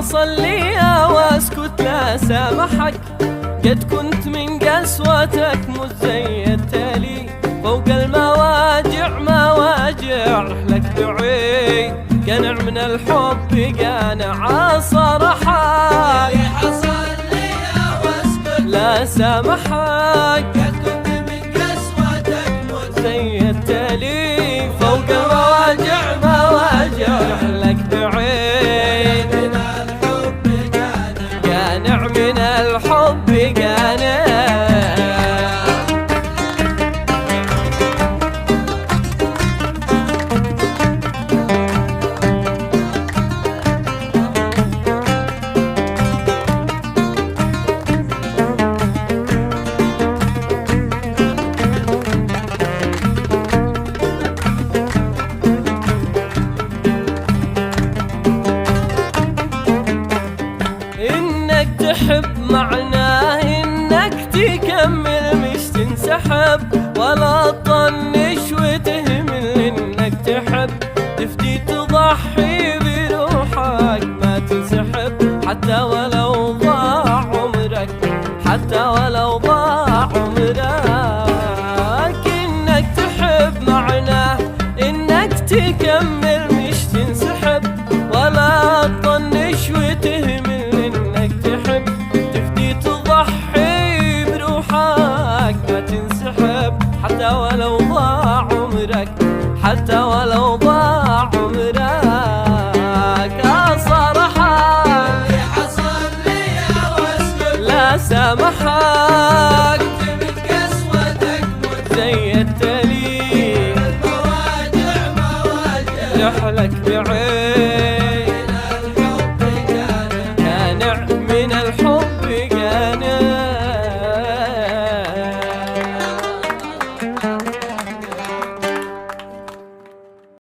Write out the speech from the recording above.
حصل لي واسكت لا سامحك، قد كنت من قسوتك مش زي التالي، فوق المواجع مواجع لك بعيد، قنع من الحب قانع صرحك. اللي حصل لي واسكت لا سامحك، قد كنت من قسوتك مت زي التالي، فوق المواجع مواجع لك بعيد، من الحب قانع من الحب قانع. إنك تحب معناه إنك تكمل مش تنسحب، ولا تطنش وتهمل. إنك تحب تفدي تضحي بروحك، ما تنسحب حتى ولو ضاع عمرك، حتى ولو ضاع عمرك. إنك تحب معناه إنك تكمل مش تنسحب، ولا تطنش وتهمل. حتى ولو ضاع عمرك، حتى ولو ضاع عمرك. صراحة اللي حصل لي واسكت لا سامحك، كنت من قسوتك مت زي التالي، المواجع مواجع رحلك بعيد، من الحب قانع من الحب قانع.